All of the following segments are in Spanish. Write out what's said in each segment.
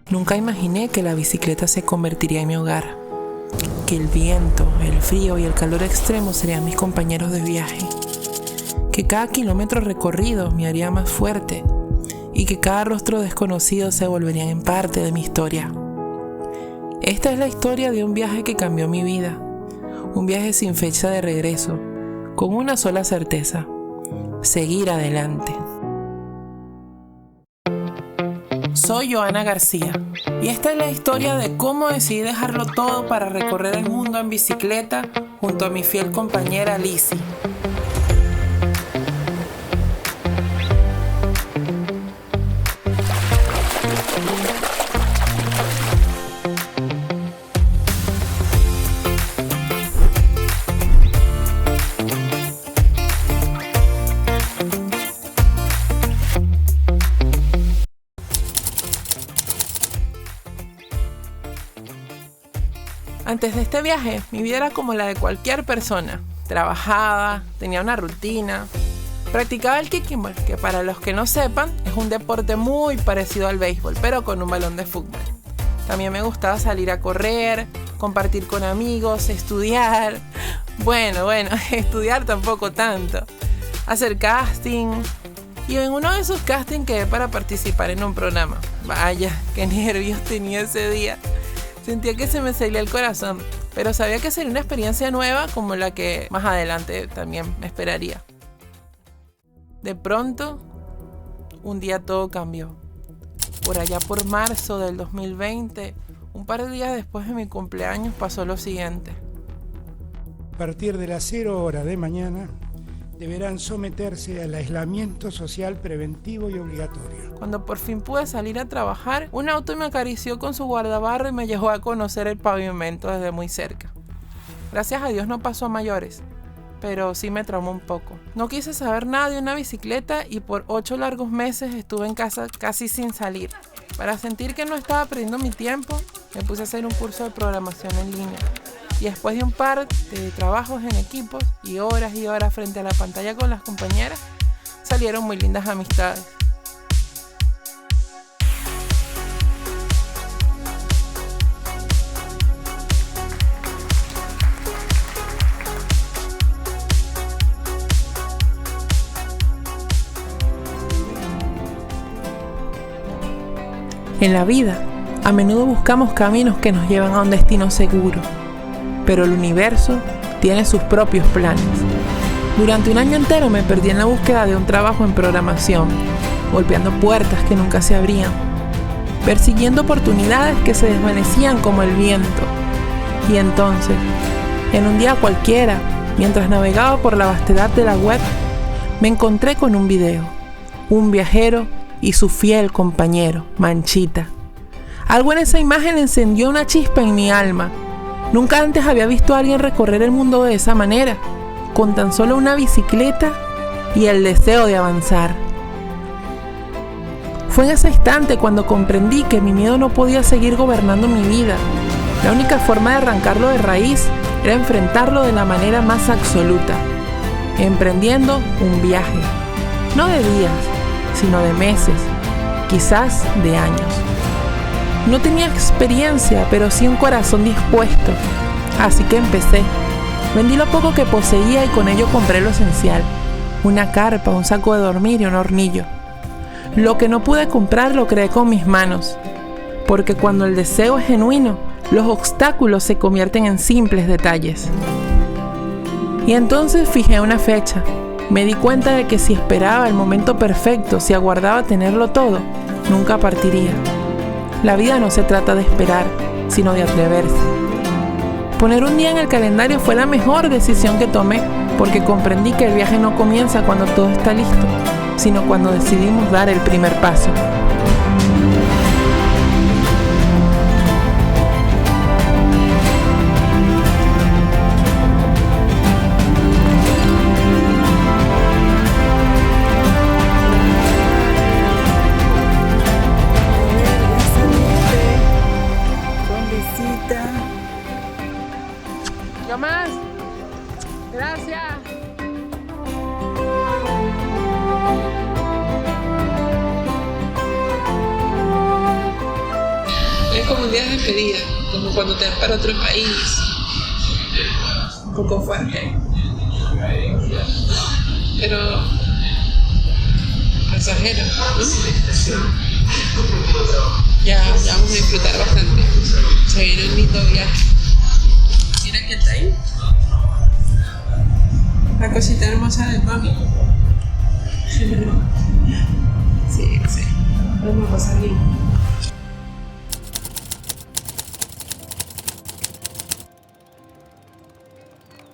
Nunca imaginé que la bicicleta se convertiría en mi hogar, que el viento, el frío y el calor extremo serían mis compañeros de viaje, que cada kilómetro recorrido me haría más fuerte y que cada rostro desconocido se volvería en parte de mi historia. Esta es la historia de un viaje que cambió mi vida, un viaje sin fecha de regreso, con una sola certeza: seguir adelante. Soy Joana García y esta es la historia de cómo decidí dejarlo todo para recorrer el mundo en bicicleta junto a mi fiel compañera Lizzy. Antes de este viaje, mi vida era como la de cualquier persona. Trabajaba, tenía una rutina, practicaba el kicking, que para los que no sepan, es un deporte muy parecido al béisbol, pero con un balón de fútbol. También me gustaba salir a correr, compartir con amigos, estudiar. Bueno, estudiar tampoco tanto. Hacer casting. Y en uno de esos castings quedé para participar en un programa. Vaya, qué nervios tenía ese día. Sentía que se me salía el corazón, pero sabía que sería una experiencia nueva como la que más adelante también me esperaría. De pronto, un día todo cambió. Por allá por marzo del 2020, un par de días después de mi cumpleaños, pasó lo siguiente. A partir de las 0 horas de mañana, deberán someterse al aislamiento social preventivo y obligatorio. Cuando por fin pude salir a trabajar, un auto me acarició con su guardabarro y me llevó a conocer el pavimento desde muy cerca. Gracias a Dios no pasó a mayores, pero sí me traumó un poco. No quise saber nada de una bicicleta y por 8 largos meses estuve en casa casi sin salir. Para sentir que no estaba perdiendo mi tiempo, me puse a hacer un curso de programación en línea. Y después de un par de trabajos en equipos y horas frente a la pantalla con las compañeras, salieron muy lindas amistades. En la vida, a menudo buscamos caminos que nos llevan a un destino seguro, pero el universo tiene sus propios planes. Durante un año entero me perdí en la búsqueda de un trabajo en programación, golpeando puertas que nunca se abrían, persiguiendo oportunidades que se desvanecían como el viento. Y entonces, en un día cualquiera, mientras navegaba por la vastedad de la web, me encontré con un video, un viajero y su fiel compañero, Manchita. Algo en esa imagen encendió una chispa en mi alma. Nunca antes había visto a alguien recorrer el mundo de esa manera, con tan solo una bicicleta y el deseo de avanzar. Fue en ese instante cuando comprendí que mi miedo no podía seguir gobernando mi vida. La única forma de arrancarlo de raíz era enfrentarlo de la manera más absoluta, emprendiendo un viaje, no de días, sino de meses, quizás de años. No tenía experiencia, pero sí un corazón dispuesto. Así que empecé. Vendí lo poco que poseía y con ello compré lo esencial: una carpa, un saco de dormir y un hornillo. Lo que no pude comprar lo creé con mis manos, porque cuando el deseo es genuino, los obstáculos se convierten en simples detalles. Y entonces fijé una fecha. Me di cuenta de que si esperaba el momento perfecto, si aguardaba tenerlo todo, nunca partiría. La vida no se trata de esperar, sino de atreverse. Poner un día en el calendario fue la mejor decisión que tomé, porque comprendí que el viaje no comienza cuando todo está listo, sino cuando decidimos dar el primer paso. ¿Qué más? Gracias. despedida, como cuando te vas para otro país. Un poco fuerte. Pero pasajero, ¿no? Ya vamos a disfrutar bastante. Se viene un lindo viaje. Mira que está ahí. La cosita hermosa de mami. Sí. Vamos a pasar bien.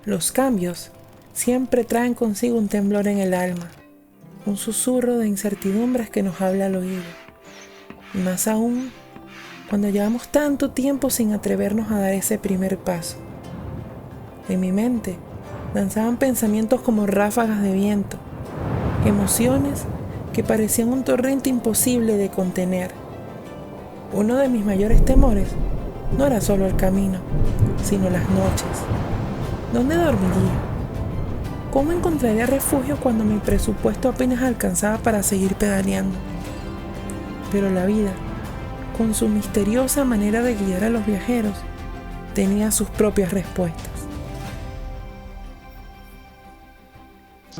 Los cambios siempre traen consigo un temblor en el alma, un susurro de incertidumbres que nos habla al oído. Y más aún, cuando llevamos tanto tiempo sin atrevernos a dar ese primer paso. En mi mente danzaban pensamientos como ráfagas de viento, emociones que parecían un torrente imposible de contener. Uno de mis mayores temores no era solo el camino, sino las noches. ¿Dónde dormiría? ¿Cómo encontraría refugio cuando mi presupuesto apenas alcanzaba para seguir pedaleando? Pero la vida, con su misteriosa manera de guiar a los viajeros, tenía sus propias respuestas.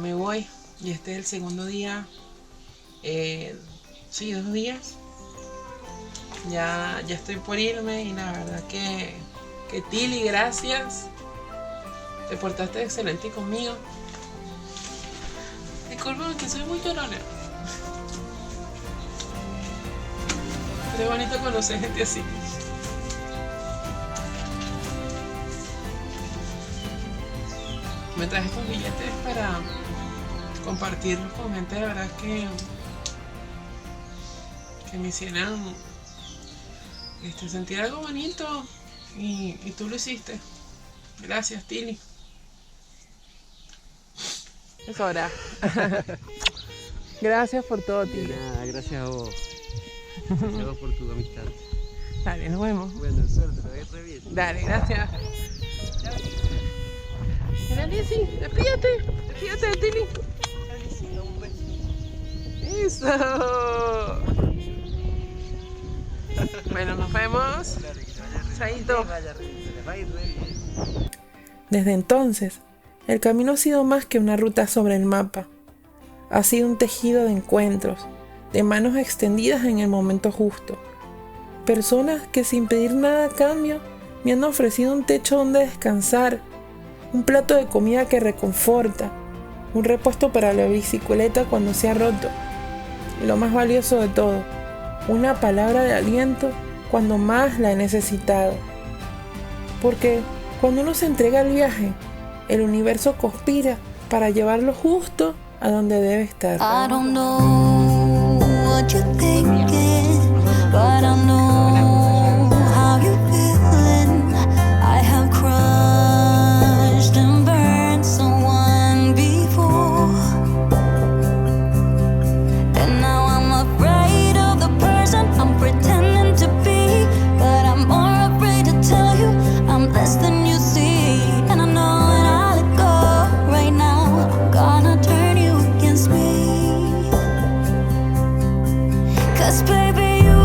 Me voy y este es el segundo día. 2 días. Ya estoy por irme y la verdad que Tili, gracias. Te portaste excelente conmigo. Disculpa que soy muy llorona. Pero es bonito conocer gente así. Me traje estos billetes para compartirlos con gente de verdad que me hicieran sentir algo bonito y tú lo hiciste. Gracias, Tili. Es hora. Gracias por todo, Tili. Nada, gracias a vos. Gracias a vos por tu amistad. Dale, nos vemos. Bueno, suerte, lo ves re bien. Dale, gracias. Mira, Lizzy, despídete de Tili. Eso. Bueno, nos vemos. Chaito. Desde entonces, el camino ha sido más que una ruta sobre el mapa. Ha sido un tejido de encuentros, de manos extendidas en el momento justo. Personas que sin pedir nada a cambio me han ofrecido un techo donde descansar, un plato de comida que reconforta, un repuesto para la bicicleta cuando se ha roto. Y lo más valioso de todo, una palabra de aliento cuando más la he necesitado. Porque cuando uno se entrega al viaje, el universo conspira para llevarlo justo a donde debe estar. I don't know what you're thinking, but I know how you're feeling. I have crushed and burned someone before, and now I'm afraid of the person I'm pretending to be, but I'm more afraid to tell you I'm less than you see. And I know when I let go right now, I'm gonna turn you against me. 'Cause baby, you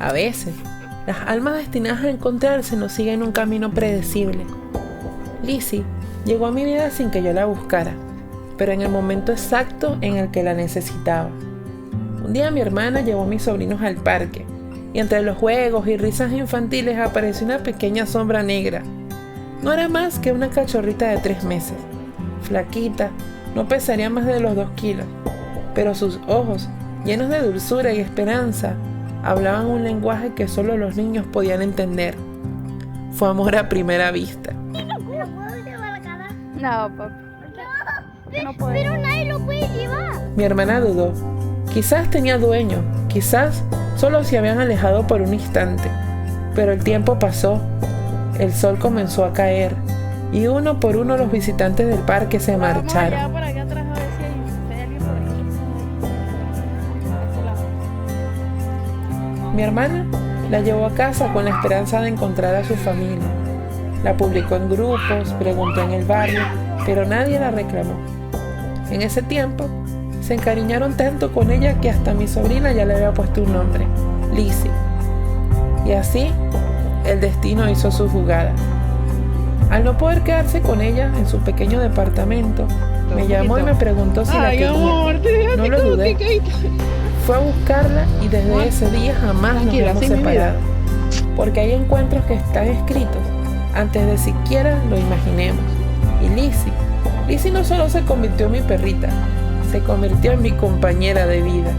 A veces, las almas destinadas a encontrarse nos siguen un camino predecible. Lizzie llegó a mi vida sin que yo la buscara, pero en el momento exacto en el que la necesitaba. Un día mi hermana llevó a mis sobrinos al parque, y entre los juegos y risas infantiles apareció una pequeña sombra negra. No era más que una cachorrita de 3 meses, flaquita, no pesaría más de los 2 kilos, pero sus ojos, llenos de dulzura y esperanza, hablaban un lenguaje que solo los niños podían entender. Fue amor a primera vista. No, papi. No puedo. Pero nadie lo puede llevar. Mi hermana dudó. Quizás tenía dueño, quizás solo se habían alejado por un instante. Pero el tiempo pasó, el sol comenzó a caer y uno por uno los visitantes del parque se marcharon. Vamos allá por acá atrás a ver si hay alguien por aquí. Mi hermana la llevó a casa con la esperanza de encontrar a su familia. La publicó en grupos, preguntó en el barrio, pero nadie la reclamó. En ese tiempo, se encariñaron tanto con ella que hasta mi sobrina ya le había puesto un nombre, Lizzie. Y así, el destino hizo su jugada. Al no poder quedarse con ella en su pequeño departamento, me llamó y me preguntó si la quería. No lo dudé. Fue a buscarla y desde ese día jamás nos hemos separado. Porque hay encuentros que están escritos antes de siquiera lo imaginemos. Y Lizzie no solo se convirtió en mi perrita, se convirtió en mi compañera de vida.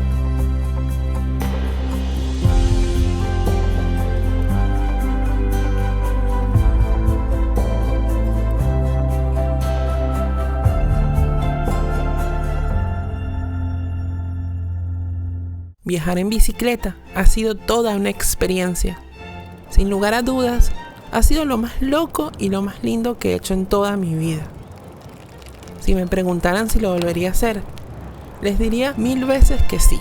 Viajar en bicicleta ha sido toda una experiencia. Sin lugar a dudas, ha sido lo más loco y lo más lindo que he hecho en toda mi vida. Si me preguntaran si lo volvería a hacer, les diría 1000 veces que sí.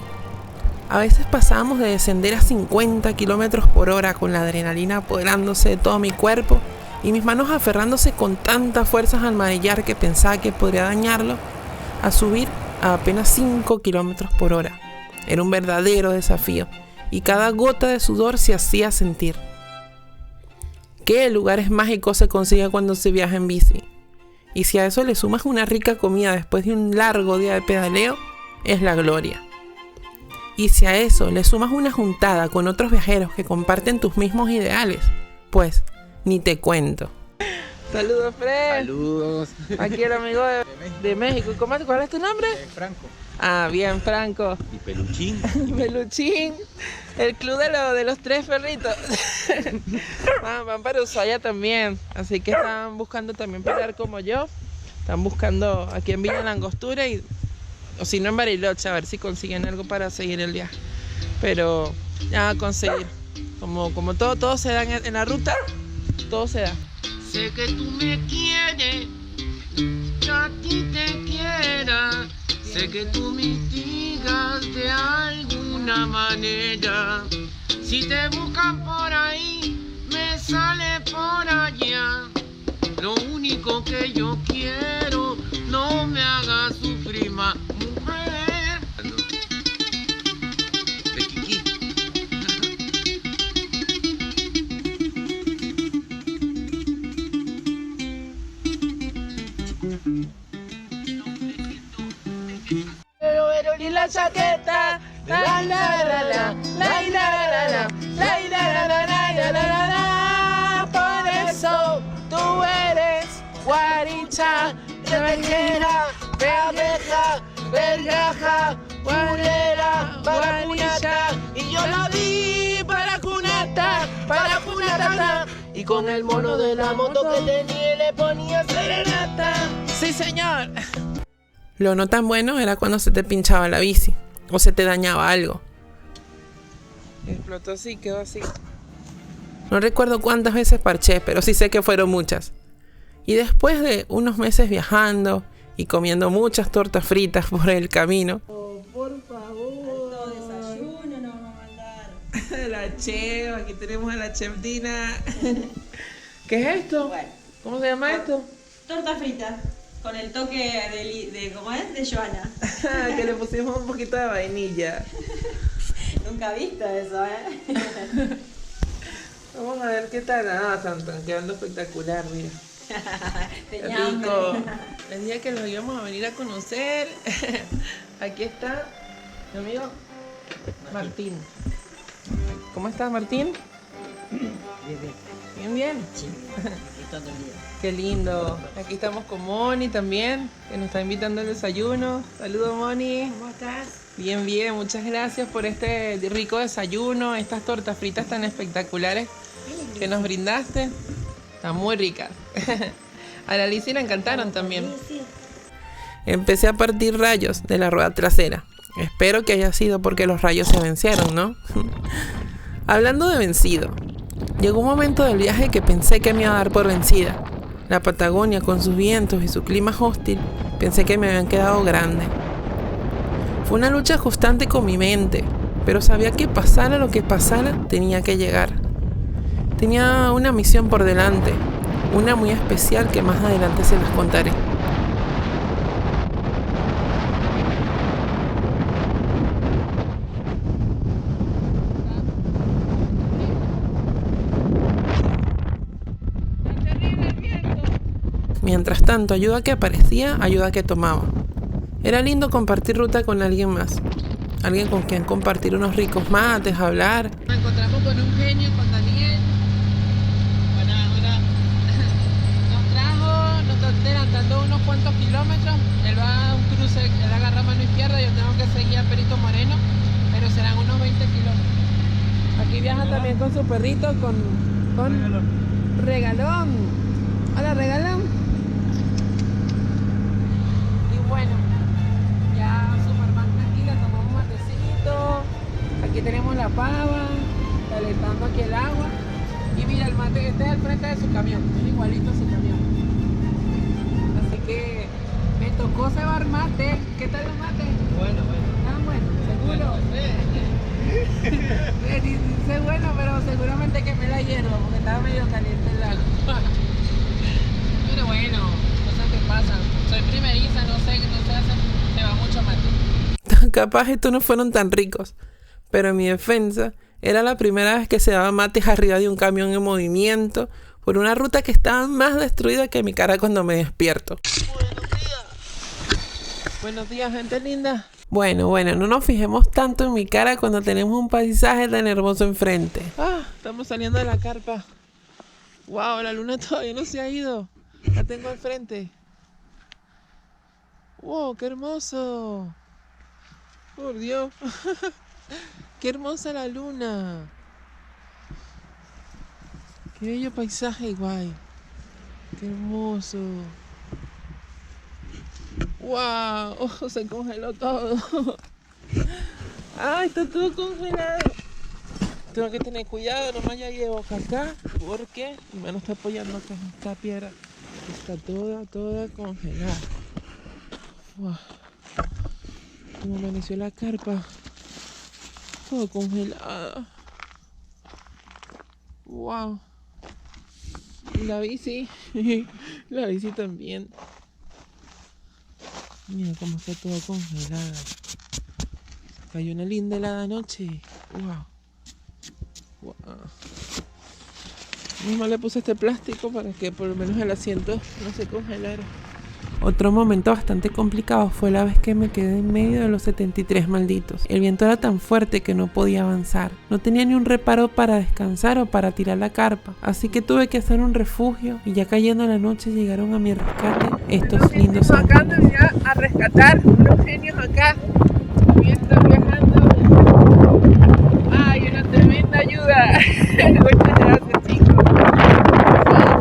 A veces pasábamos de descender a 50 kilómetros por hora con la adrenalina apoderándose de todo mi cuerpo y mis manos aferrándose con tantas fuerzas al manillar que pensaba que podría dañarlo, a subir a apenas 5 kilómetros por hora. Era un verdadero desafío y cada gota de sudor se hacía sentir. ¿Qué lugares mágicos se consigue cuando se viaja en bici? Y si a eso le sumas una rica comida después de un largo día de pedaleo, es la gloria. Y si a eso le sumas una juntada con otros viajeros que comparten tus mismos ideales, pues ni te cuento. Saludos, Fred. Saludos. Aquí el amigo de México. ¿Cuál es tu nombre? Franco. Ah, bien, Franco. Y Peluchín. Peluchín. El club de los 3 perritos. Van para Ushuaia también. Así que están buscando también pelear como yo. Están buscando aquí en Villa Langostura o si no en Bariloche, a ver si consiguen algo para seguir el viaje. Pero ya a conseguir. Como todo se da en la ruta, todo se da. Sé que tú me quieres, yo a ti te quiera. Sé que tú me instigas de alguna manera. Si te buscan por ahí, me sale por allá. Lo único que yo quiero, no me hagas sufrir más, mujer. De Kiki. Y la chaqueta, la la la la, la la la la, la la la la. Por eso tú eres guaricha, rebellera, bermeja, vergaja, guarera, guaricha. Y yo la vi para cunata. Y con el mono de la moto que tenía le ponía serenata. Sí, señor. Lo no tan bueno era cuando se te pinchaba la bici o se te dañaba algo. Explotó así, quedó así. No recuerdo cuántas veces parché, pero sí sé que fueron muchas. Y después de unos meses viajando y comiendo muchas tortas fritas por el camino. Oh, por favor. Desayuno nos vamos a mandar. La chef, aquí tenemos a la chef Dina. ¿Qué es esto? Bueno. ¿Cómo se llama esto? Torta frita. Con el toque de ¿cómo es? De Joana. Que le pusimos un poquito de vainilla. Nunca he visto eso, ¿eh? Vamos a ver qué tal. Ah, están quedando espectacular, mira. Qué Tenía hambre. rico. El día que los íbamos a venir a conocer. Aquí está mi amigo Martín. ¿Cómo estás, Martín? Bien, bien. Sí, aquí todo el día. Qué lindo. Aquí estamos con Moni también, que nos está invitando al desayuno. Saludos, Moni. ¿Cómo estás? Bien, bien. Muchas gracias por este rico desayuno, estas tortas fritas tan espectaculares que nos brindaste. Están muy ricas. A la Lizzy le encantaron también. Sí. Empecé a partir rayos de la rueda trasera. Espero que haya sido porque los rayos se vencieron, ¿no? Hablando de vencido, llegó un momento del viaje que pensé que me iba a dar por vencida. La Patagonia, con sus vientos y su clima hostil, pensé que me habían quedado grande. Fue una lucha constante con mi mente, pero sabía que pasara lo que pasara, tenía que llegar. Tenía una misión por delante, una muy especial que más adelante se las contaré. Mientras tanto, ayuda que aparecía, ayuda que tomaba. Era lindo compartir ruta con alguien más. Alguien con quien compartir unos ricos mates, hablar. Nos encontramos con un genio, con Daniel. Hola. Nos está adelantando unos cuantos kilómetros. Él va a un cruce, él agarra mano izquierda, yo tengo que seguir a Perito Moreno, pero serán unos 20 kilómetros. Aquí viaja también con su perrito, con Regalón. Hola, Regalón. Bueno, ya súper más tranquila, tomamos un matecito. Aquí tenemos la pava, calentando aquí el agua. Y mira, el mate, este es el frente de su camión, es igualito a su camión. Así que me tocó cebar mate. ¿Qué tal los mates? Bueno. Ah, bueno, seguro. Dice bueno, pero seguramente quemé la hierba porque estaba medio caliente el agua. Pero bueno, cosas que pasan. Soy primeriza, no sé hacer, se va mucho mate. Capaz estos no fueron tan ricos, pero en mi defensa, era la primera vez que se daba mates arriba de un camión en movimiento, por una ruta que estaba más destruida que mi cara cuando me despierto. Buenos días, gente linda. Bueno, no nos fijemos tanto en mi cara cuando tenemos un paisaje tan hermoso enfrente. Estamos saliendo de la carpa. Wow, la luna todavía no se ha ido. La tengo al frente. ¡Wow! ¡Qué hermoso! ¡Por Dios! ¡Qué hermosa la luna! ¡Qué bello paisaje, guay! ¡Qué hermoso! ¡Wow! ¡Oh, se congeló todo! ¡Ay, está todo congelado! Tengo que tener cuidado, nomás ya llevo acá porque mi mano está apoyando acá en esta piedra. Está toda congelada. Wow. Como amaneció la carpa, todo congelada. Wow. Y la bici, la bici también. Mira cómo está todo congelada. Cayó una linda helada noche. Wow. Mismo le puse este plástico para que por lo menos el asiento no se congelara. Otro momento bastante complicado fue la vez que me quedé en medio de los 73 malditos. El viento era tan fuerte que no podía avanzar. No tenía ni un reparo para descansar o para tirar la carpa. Así que tuve que hacer un refugio y ya cayendo la noche llegaron a mi rescate estos lindos ángeles. Acá ya a rescatar unos genios acá. Están viajando. ¡Ay, una tremenda ayuda! Muchas gracias, chicos.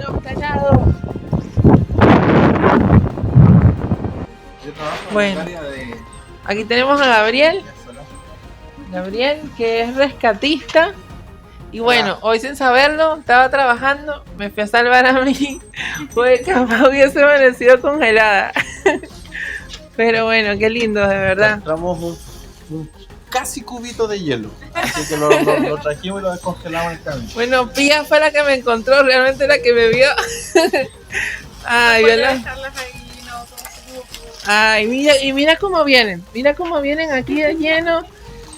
Nos callados. Bueno, aquí tenemos a Gabriel, que es rescatista. Y bueno, hoy sin saberlo, estaba trabajando, me fui a salvar a mí, porque capaz hubiese amanecido congelada. Pero bueno, qué lindo, de verdad. Encontramos un casi cubito de hielo, así que lo trajimos y lo descongelamos en el camino. Bueno, Pía fue la que me encontró, realmente la que me vio. Ay, ¿verdad? Ay, mira cómo vienen aquí de lleno.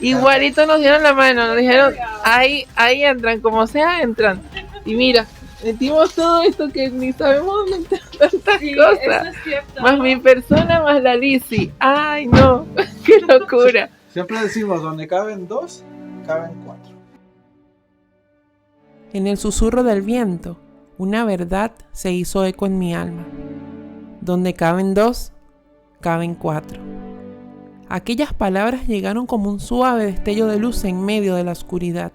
Igualito nos dieron la mano, nos dijeron, ahí entran, como sea entran. Y mira, metimos todo esto que ni sabemos dónde entran tantas cosas. Eso es cierto. Más mi persona, más la Lizzy. Ay, no, qué locura. Siempre decimos, donde caben 2, caben 4. En el susurro del viento, una verdad se hizo eco en mi alma. Donde caben 2, caben 4. Aquellas palabras llegaron como un suave destello de luz en medio de la oscuridad,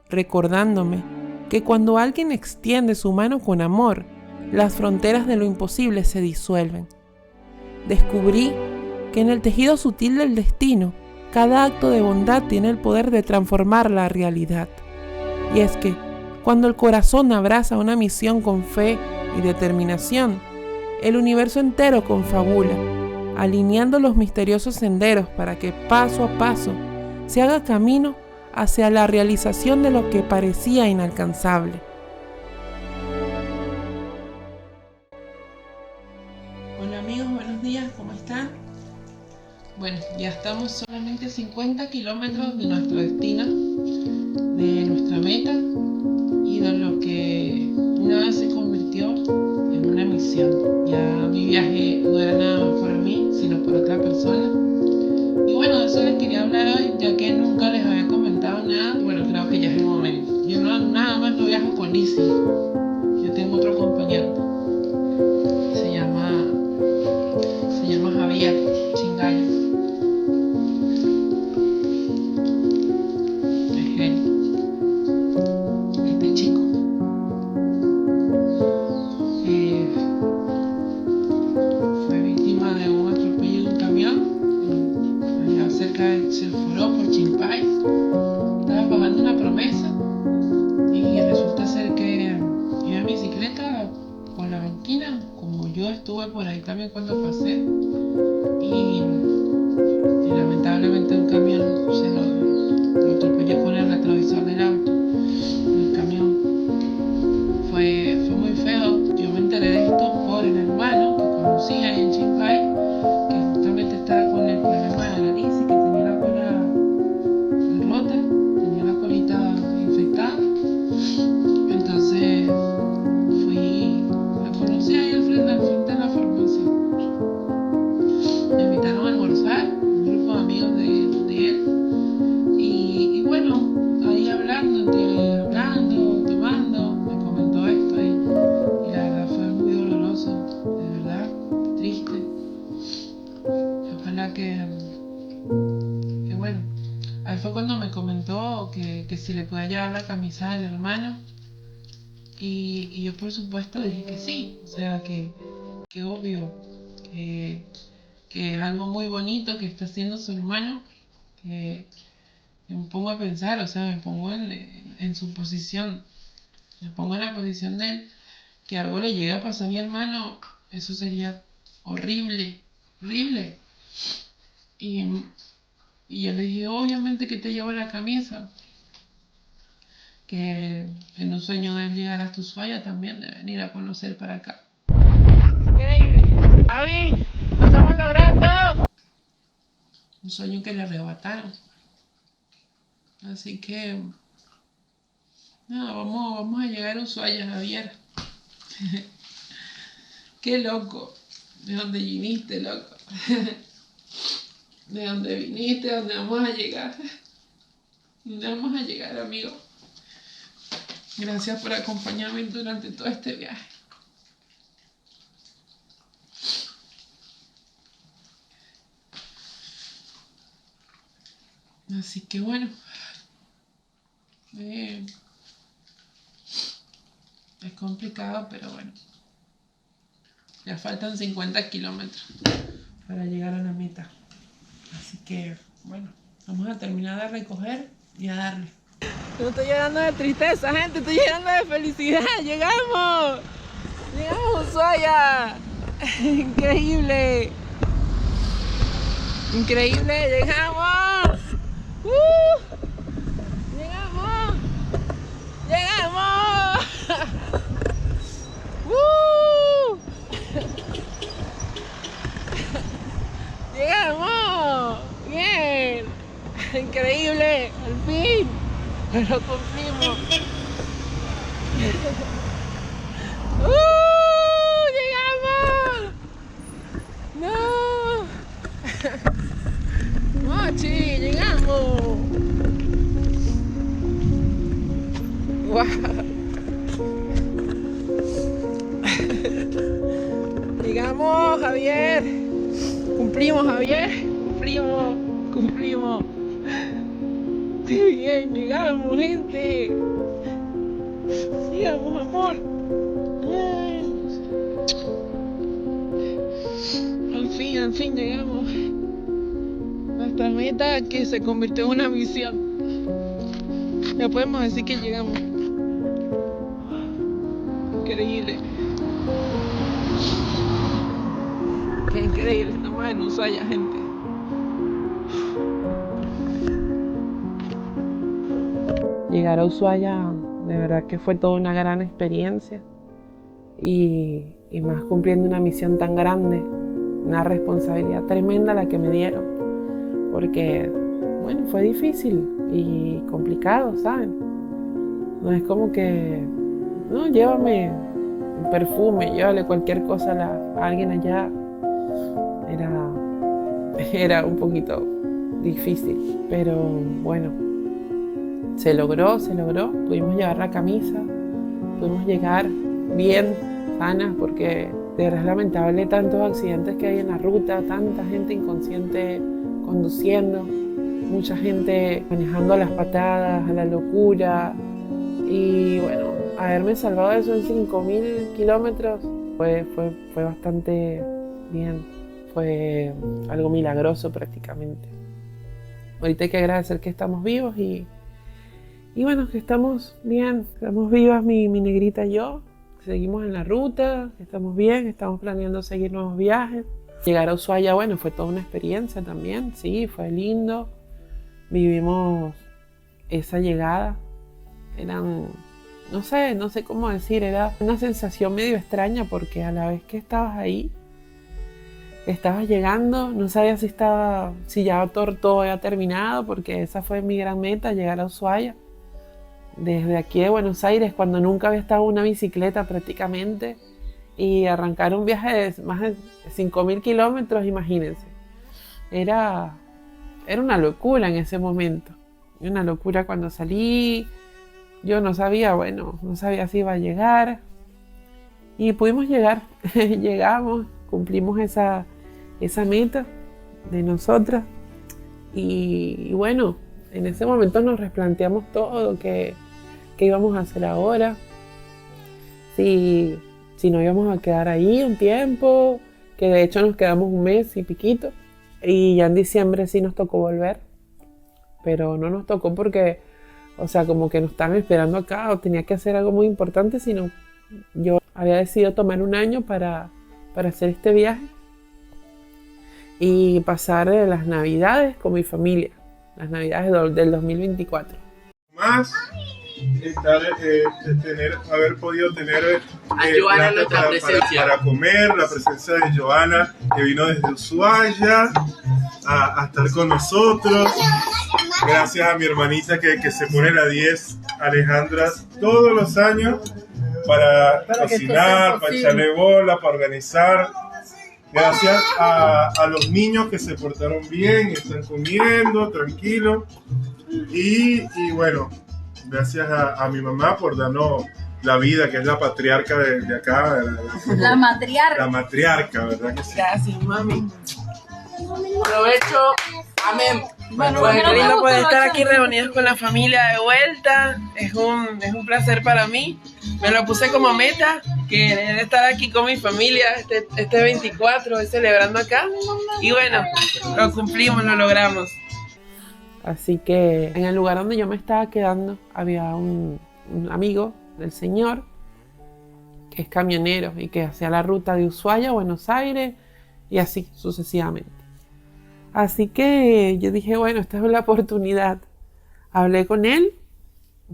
recordándome que cuando alguien extiende su mano con amor, las fronteras de lo imposible se disuelven. Descubrí que en el tejido sutil del destino, cada acto de bondad tiene el poder de transformar la realidad. Y es que, cuando el corazón abraza una misión con fe y determinación, el universo entero confabula, alineando los misteriosos senderos para que paso a paso se haga camino hacia la realización de lo que parecía inalcanzable. Hola amigos, buenos días, ¿cómo están? Bueno, ya estamos solamente a 50 kilómetros de nuestro destino, de nuestra meta y de lo que una vez se convirtió en una misión. Ya mi viaje no era nada más para mí, sino por otra persona. Y bueno, de eso les quería hablar hoy, ya que nunca les había comentado nada. Bueno, creo que ya es el momento. Yo nada más no viajo con Lizzy. Yo tengo otro compañero. Se llama Javier Chingallo. Es él. Este chico. Fue víctima de un atropello de un camión allá cerca de Selforó, por Chimpay. Estaba pagando una promesa y resulta ser que iba en bicicleta por la banquina, como yo estuve por ahí también cuando pasé, y lamentablemente un camión se lo atropelló con el retrovisor del auto. El camión fue muy feo. Yo me enteré de esto por el hermano que conocí ahí en Chimpay, que justamente estaba con el problema de la Lizzy, que tenía la cola rota, tenía la colita infectada. Entonces la conocí ahí al frente de la farmacia. Me invitaron a almorzar, un grupo de amigos de él. Y bueno, ahí hablando, tomando, me comentó esto y la verdad fue muy doloroso, de verdad, triste. Ojalá que bueno, ahí fue cuando me comentó que si le podía llevar la camisa del hermano. Y yo por supuesto dije que sí, o sea que obvio, que es algo muy bonito que está haciendo su hermano, que me pongo a pensar, o sea, me pongo en su posición, me pongo en la posición de él, que algo le llega a pasar a mi hermano, eso sería horrible, horrible. Y yo le dije, obviamente que te llevo la camisa, que en un sueño de él llegar hasta Ushuaia también, de venir a conocer para acá. ¡Increíble! ¡Avi! ¡Lo estamos logrando! Un sueño que le arrebataron. Así que no, vamos a llegar a Ushuaia, Javier. Qué loco. ¿De dónde viniste, loco? ¿De dónde viniste? ¿A dónde vamos a llegar? ¿Dónde vamos a llegar, amigo? Gracias por acompañarme durante todo este viaje. Así que bueno, es complicado, pero bueno, ya faltan 50 kilómetros para llegar a la meta. Así que bueno, vamos a terminar de recoger y a darle. No estoy llorando de tristeza, gente, estoy llorando de felicidad. ¡Llegamos! ¡Llegamos a Ushuaia! ¡Increíble! ¡Increíble! ¡Llegamos! ¡Llegamos! ¡Llegamos! ¡Llegamos! ¡Bien! increíble, al fin, lo cumplimos. ¡Llegamos! ¡No! ¡Mochi, llegamos! ¡Wow! Llegamos, Javier. Cumplimos, Javier. Cumplimos. ¡Qué bien! Llegamos, gente. Llegamos, amor. Al fin llegamos a nuestra meta, que se convirtió en una misión. Ya podemos decir que llegamos. Increíble. Qué increíble, estamos en Ushuaia, gente. Llegar a Ushuaia, de verdad que fue toda una gran experiencia. Y más cumpliendo una misión tan grande, una responsabilidad tremenda la que me dieron. Porque, bueno, fue difícil y complicado, ¿saben? No es como que, no, llévame un perfume, llévale cualquier cosa a alguien allá. Era un poquito difícil, pero bueno, se logró, pudimos llevar la camisa, pudimos llegar bien, sanas, porque de verdad es lamentable tantos accidentes que hay en la ruta, tanta gente inconsciente conduciendo, mucha gente manejando a las patadas, a la locura, y bueno, haberme salvado de eso en 5.000 kilómetros fue bastante bien, fue algo milagroso prácticamente. Ahorita hay que agradecer que estamos vivos y bueno, que estamos bien, estamos vivas mi negrita y yo. Seguimos en la ruta, estamos bien, estamos planeando seguir nuevos viajes. Llegar a Ushuaia, bueno, fue toda una experiencia también, sí, fue lindo. Vivimos esa llegada. Eran, no sé cómo decir, era una sensación medio extraña porque a la vez que estabas ahí, estabas llegando, no sabía si ya todo había terminado, porque esa fue mi gran meta, llegar a Ushuaia. Desde aquí de Buenos Aires, cuando nunca había estado en una bicicleta prácticamente, y arrancar un viaje de más de 5.000 kilómetros, imagínense. Era una locura en ese momento, una locura cuando salí. Yo no sabía si iba a llegar, y pudimos llegar, llegamos, cumplimos esa meta de nosotras, y bueno, en ese momento nos replanteamos todo, qué íbamos a hacer ahora, si nos íbamos a quedar ahí un tiempo, que de hecho nos quedamos un mes y piquito, y ya en diciembre sí nos tocó volver, pero no nos tocó porque, o sea, como que nos estaban esperando acá o tenía que hacer algo muy importante, sino yo había decidido tomar un año para hacer este viaje y pasar las navidades con mi familia, las navidades del 2024. Más haber podido tener a Joana nuestra presencia para comer, la presencia de Joana, que vino desde Ushuaia a estar con nosotros. Gracias a mi hermanita que se pone la 10, Alejandra, todos los años para cocinar, para echarle bola, para organizar. Gracias a los niños que se portaron bien, están comiendo tranquilos. Y bueno, gracias a mi mamá por darnos la vida, que es la patriarca de acá. La matriarca. La matriarca, ¿verdad que sí? Gracias, mami. Provecho. Amén. Bueno, pues no lindo poder estar mucho. aquí reunidos con la familia de vuelta. Es un placer para mí. Me lo puse como meta, querer estar aquí con mi familia este 24, celebrando acá. Y bueno, lo cumplimos, lo logramos. Así que en el lugar donde yo me estaba quedando había un amigo del señor que es camionero y que hacía la ruta de Ushuaia a Buenos Aires y así sucesivamente. Así que yo dije, bueno, esta es la oportunidad. Hablé con él,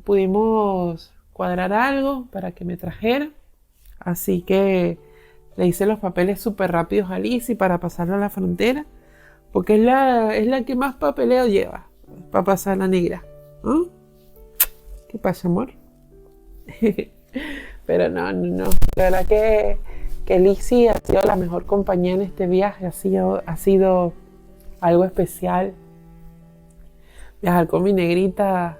pudimos cuadrar algo para que me trajera. Así que le hice los papeles súper rápidos a Lizzy para pasarlo a la frontera, porque es la que más papeleo lleva. para pasar la negra. ¿Ah? ¿Qué pasa, amor? Pero no. La verdad que Lizzy ha sido la mejor compañía en este viaje. Ha sido algo especial. Viajar con mi negrita.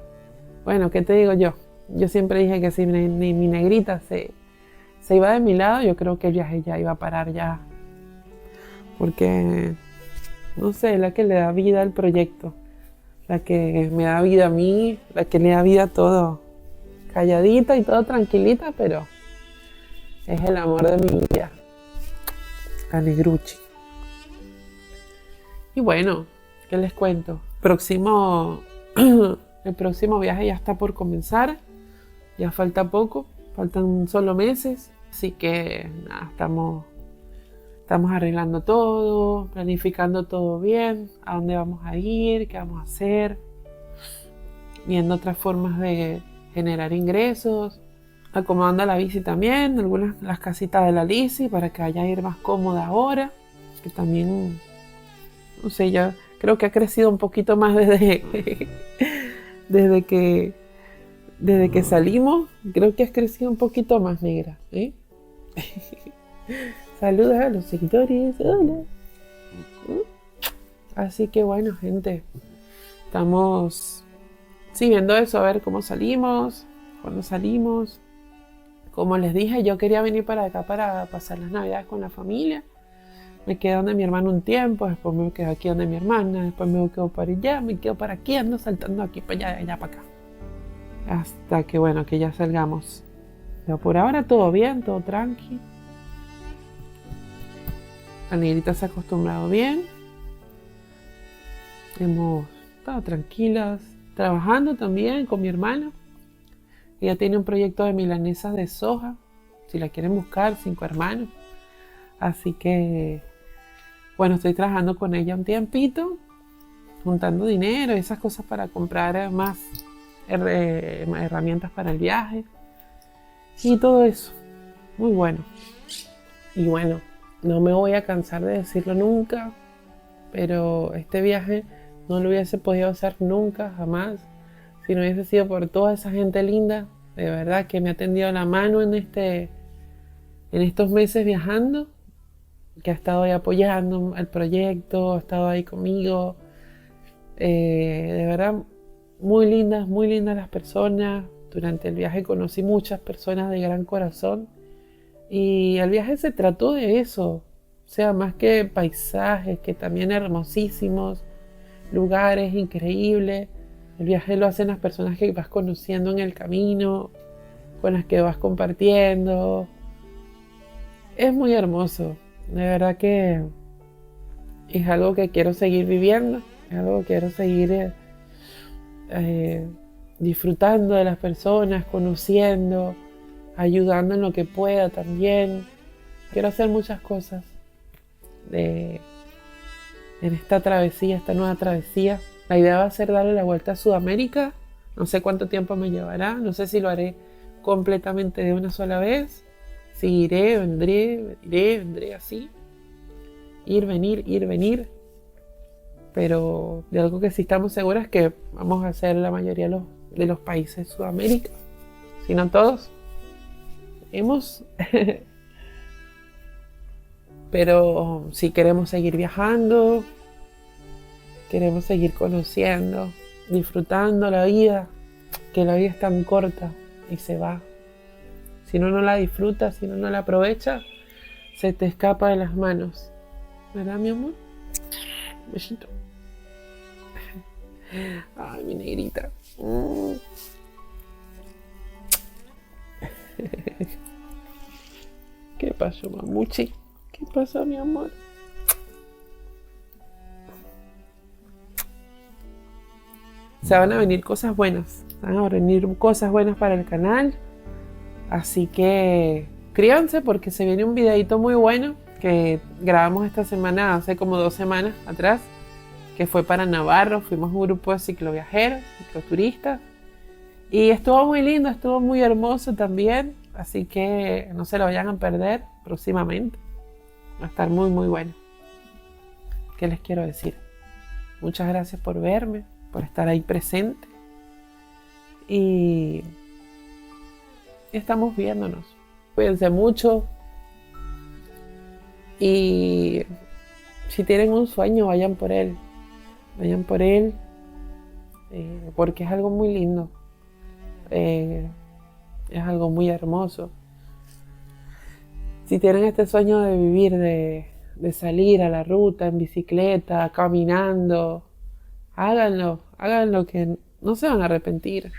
Bueno, ¿qué te digo yo? Yo siempre dije que si mi negrita se iba de mi lado, yo creo que el viaje ya iba a parar ya. Porque, no sé, es la que le da vida al proyecto. La que me da vida a mí, la que le da vida a todo. Calladita y todo tranquilita, pero es el amor de mi vida. La negruchi. Y bueno, ¿qué les cuento? El próximo viaje ya está por comenzar. Ya falta poco, faltan solo meses. Así que nada, estamos arreglando todo, planificando todo bien, a dónde vamos a ir, qué vamos a hacer, viendo otras formas de generar ingresos, acomodando la bici también, las casitas de la Lizzy para que vaya a ir más cómoda ahora, que también, no sé, ya creo que ha crecido un poquito más desde que salimos, creo que has crecido un poquito más, negra, ¿eh? Saludos a los seguidores, hola. Así que bueno, gente, estamos viendo eso, a ver cómo salimos, cuándo salimos. Como les dije, yo quería venir para acá para pasar las navidades con la familia. Me quedé donde mi hermano un tiempo, después me quedo aquí donde mi hermana, después me quedo para allá, me quedo para aquí, ando saltando aquí para allá, allá para acá. Hasta que bueno, que ya salgamos. Pero por ahora todo bien, todo tranqui. La negrita se ha acostumbrado bien. Hemos estado tranquilas, trabajando también con mi hermana. Ella tiene un proyecto de milanesas de soja, si la quieren buscar, 5 hermanos. Así que, bueno, estoy trabajando con ella un tiempito, juntando dinero y esas cosas para comprar más herramientas para el viaje. Y todo eso, muy bueno. Y bueno, no me voy a cansar de decirlo nunca, pero este viaje no lo hubiese podido hacer nunca, jamás, si no hubiese sido por toda esa gente linda, de verdad, que me ha tendido la mano en estos meses viajando, que ha estado ahí apoyando el proyecto, ha estado ahí conmigo. De verdad, muy lindas las personas. Durante el viaje conocí muchas personas de gran corazón y el viaje se trató de eso, o sea, más que paisajes, que también hermosísimos, lugares increíbles. El viaje lo hacen las personas que vas conociendo en el camino, con las que vas compartiendo. Es muy hermoso, de verdad que es algo que quiero seguir viviendo, es algo que quiero seguir disfrutando de las personas, conociendo, ayudando en lo que pueda también. Quiero hacer muchas cosas en esta travesía, esta nueva travesía. La idea va a ser darle la vuelta a Sudamérica. No sé cuánto tiempo me llevará, no sé si lo haré completamente de una sola vez. Si iré, vendré así. Ir, venir. Pero de algo que sí estamos seguras es que vamos a hacer la mayoría de los países de Sudamérica, si no todos. Pero si queremos seguir viajando, queremos seguir conociendo, disfrutando la vida, que la vida es tan corta y se va. Si uno no la disfruta, si uno no la aprovecha, se te escapa de las manos. ¿Verdad, mi amor? Besito. Ay, mi negrita. ¿Qué pasó, mamuchi? ¿Qué pasó, mi amor? Se van a venir cosas buenas. Van a venir cosas buenas para el canal. Así que críanse porque se viene un videito muy bueno que grabamos esta semana, hace como 2 semanas atrás, que fue para Navarro. Fuimos un grupo de cicloviajeros, cicloturistas, y estuvo muy lindo, estuvo muy hermoso también, así que no se lo vayan a perder próximamente. Va a estar muy muy bueno. ¿Qué les quiero decir? Muchas gracias por verme, por estar ahí presente. Y estamos viéndonos. Cuídense mucho. Y si tienen un sueño, vayan por él. Vayan por él. Porque es algo muy lindo. Es algo muy hermoso. Si tienen este sueño de vivir, de salir a la ruta en bicicleta, caminando, háganlo que no se van a arrepentir.